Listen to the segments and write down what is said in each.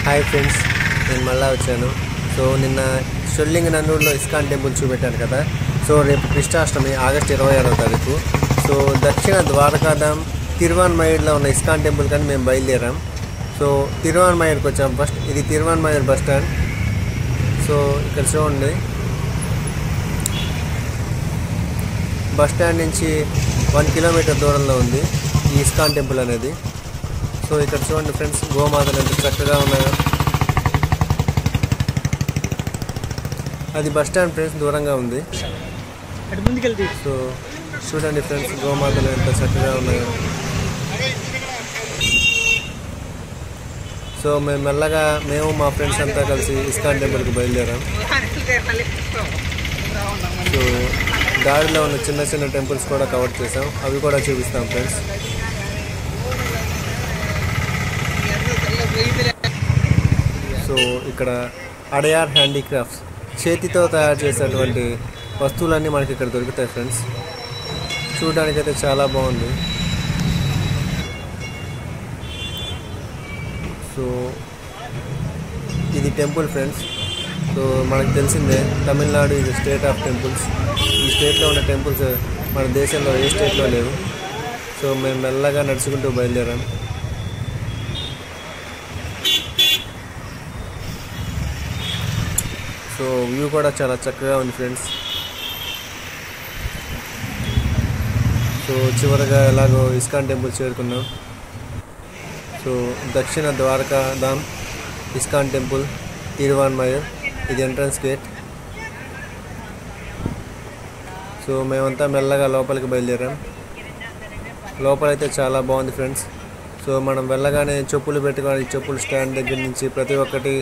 Hi friends, నేను మళ్ళీ వచ్చాను. సో నిన్న షొల్లింగనన్నూరులో ఇస్కాన్ టెంపుల్ చూపెట్టాను కదా. సో రేపు కృష్ణాష్టమి ఆగస్టు 26వ తారీఖు. సో దక్షిణ ద్వారకాధామ్ తిరువాన్మయూర్లో ఉన్న ఇస్కాన్ టెంపుల్ కానీ మేము బయలుదేరాం. సో తిరువాన్మయూర్కి వచ్చాం. ఫస్ట్ ఇది తిరువాన్మయూర్ బస్ స్టాండ్. సో ఇక్కడ చూడండి, బస్ స్టాండ్ నుంచి 1 కిలోమీటర్ దూరంలో ఉంది ఈ ఇస్కాన్ టెంపుల్ అనేది. సో ఇక్కడ చూడండి ఫ్రెండ్స్, గోమాతలు ఎంత చక్కగా ఉన్నాయో. అది బస్ స్టాండ్ ఫ్రెండ్స్, దూరంగా ఉంది. సో చూడండి ఫ్రెండ్స్, గోమాతలు ఎంత చక్కగా ఉన్నాయో. సో మేము మెల్లగా మా ఫ్రెండ్స్ అంతా కలిసి ఇస్కాన్ టెంపుల్కి బయలుదేరాం. సో దారిలో ఉన్న చిన్న చిన్న టెంపుల్స్ కూడా కవర్ చేసాం, అవి కూడా చూపిస్తాం ఫ్రెండ్స్. సో ఇక్కడ అడయార్ హ్యాండీక్రాఫ్ట్స్, చేతితో తయారు చేసేటువంటి వస్తువులన్నీ మనకి ఇక్కడ దొరుకుతాయి ఫ్రెండ్స్. చూడడానికైతే చాలా బాగుంది. సో ఇది టెంపుల్ ఫ్రెండ్స్. సో మనకు తెలిసిందే, తమిళనాడు ఇది స్టేట్ ఆఫ్ టెంపుల్స్. ఈ స్టేట్లో ఉన్న టెంపుల్స్ మన దేశంలో ఏ స్టేట్లో లేవు. సో మేము మెల్లగా నడుచుకుంటూ బయలుదేరాం. సో వ్యూ కూడా చాలా చక్కగా ఉంది ఫ్రెండ్స్. సో చివరగా ఎలాగో ఇస్కాన్ టెంపుల్ చేరుకున్నాం. సో దక్షిణ ద్వారకాధామ్ ఇస్కాన్ టెంపుల్ తిరువాన్మయూర్, ఇది ఎంట్రన్స్ గేట్. సో మేమంతా మెల్లగా లోపలికి బయలుదేరాం. లోపలైతే చాలా బాగుంది ఫ్రెండ్స్. సో మనం వెళ్ళగానే చెప్పులు పెట్టుకోవాలి, చెప్పులు స్టాండ్ దగ్గర నుంచి ప్రతి ఒక్కటి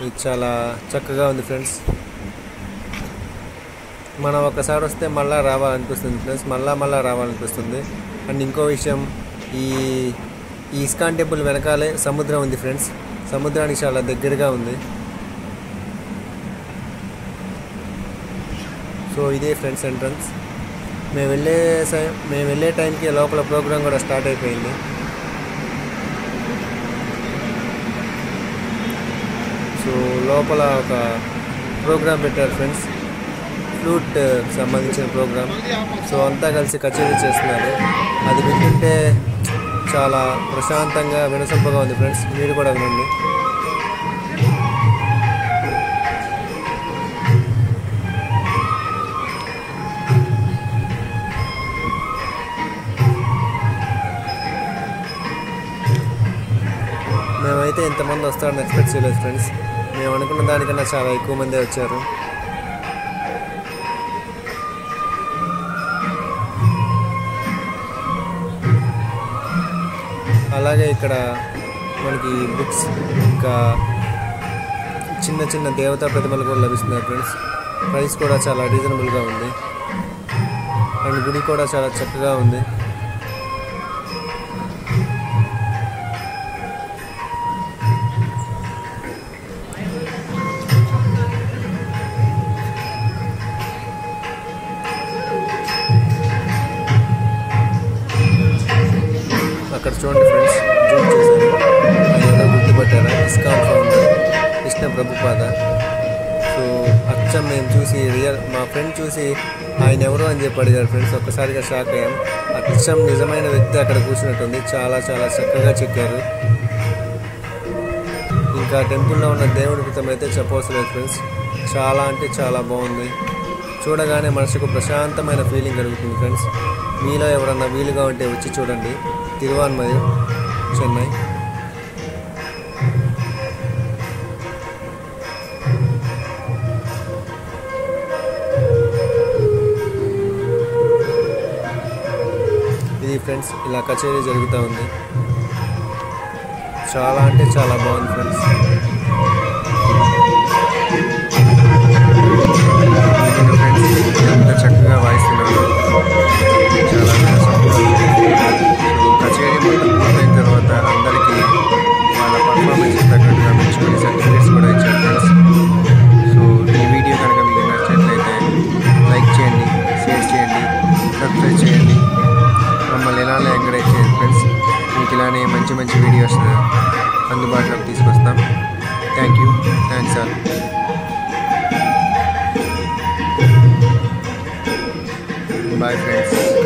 ఇది చాలా చక్కగా ఉంది ఫ్రెండ్స్. మనం ఒక్కసారి వస్తే మళ్ళీ రావాలనిపిస్తుంది ఫ్రెండ్స్, మళ్ళా రావాలనిపిస్తుంది. అండ్ ఇంకో విషయం, ఈ ఇస్కాన్ టెంపుల్ వెనకాలే సముద్రం ఉంది ఫ్రెండ్స్. సముద్రానికి చాలా దగ్గరగా ఉంది. సో ఇదే ఫ్రెండ్స్ ఎంట్రన్స్. మేము వెళ్ళే టైంకి లోపల ప్రోగ్రామ్ కూడా స్టార్ట్ అయిపోయింది. సో లోపల ఒక ప్రోగ్రామ్ పెట్టారు ఫ్రెండ్స్, ఫ్లూట్ సంబంధించిన ప్రోగ్రామ్. సో అంతా కలిసి కచేరీ చేస్తున్నారు. అది వింటుంటే చాలా ప్రశాంతంగా వినసొంపుగా ఉంది ఫ్రెండ్స్. మీరు కూడా వినండి. మేమైతే ఇంతమంది వస్తారని ఎక్స్పెక్ట్ చేయలేదు ఫ్రెండ్స్. మేము అనుకున్న దానికన్నా చాలా ఎక్కువ మందే వచ్చారు. అలాగే ఇక్కడ మనకి బుక్స్, ఇంకా చిన్న చిన్న దేవతా ప్రతిమలు కూడా లభిస్తున్నాయి ఫ్రెండ్స్. ప్రైస్ కూడా చాలా రీజనబుల్గా ఉంది. అండ్ గుడి కూడా చాలా చక్కగా ఉంది. అక్కడ చూడండి ఫ్రెండ్స్, జూమ్ చేశారు, ఏదో గుర్తుపట్టారా, ఇస్కాన్ ఫౌండర్ కృష్ణ ప్రభుపాద. సో అచ్చం మేము చూసి మా ఫ్రెండ్ చూసి ఆయన ఎవరు అని చెప్పి అడిగారు ఫ్రెండ్స్. ఒక్కసారిగా షాక్ అయ్యాం. అచ్చం నిజమైన వ్యక్తి అక్కడ కూర్చున్నట్టుంది. చాలా చాలా చక్కగా చెక్కారు. ఇంకా టెంపుల్లో ఉన్న దేవుడి కృతం అయితే చెప్పవసరం ఫ్రెండ్స్. చాలా అంటే చాలా బాగుంది. చూడగానే మనసుకు ప్రశాంతమైన ఫీలింగ్ కలుగుతుంది ఫ్రెండ్స్. మీలో ఎవరన్నా వీలుగా ఉంటే వచ్చి చూడండి. తిరువాన్మయూర్, చెన్నై. ఇది ఫ్రెండ్స్, ఇలా కచేరీ జరుగుతూ ఉంది. చాలా అంటే చాలా బాగుంది ఫ్రెండ్స్. ఎంత చక్కగా వాయిస్తున్నారు, కచేరీ మొత్తం పూర్తయిన తర్వాత అందరికీ వాళ్ళ పర్ఫార్మెన్స్ తగ్గట్టుగా మెచ్చుకొని సర్టిఫికేట్స్ కూడా ఇచ్చారు ఫ్రెండ్స్. సో ఈ వీడియో కనుక మీకు నచ్చినట్లయితే లైక్ చేయండి, షేర్ చేయండి, సబ్స్క్రైబ్ చేయండి. మమ్మల్ని ఎలానే ఎంకరేజ్ చేయండి ఫ్రెండ్స్. మీకు ఇలానే మంచి మంచి వీడియోస్ అందుబాటులోకి తీసుకొస్తాం. Bye friends.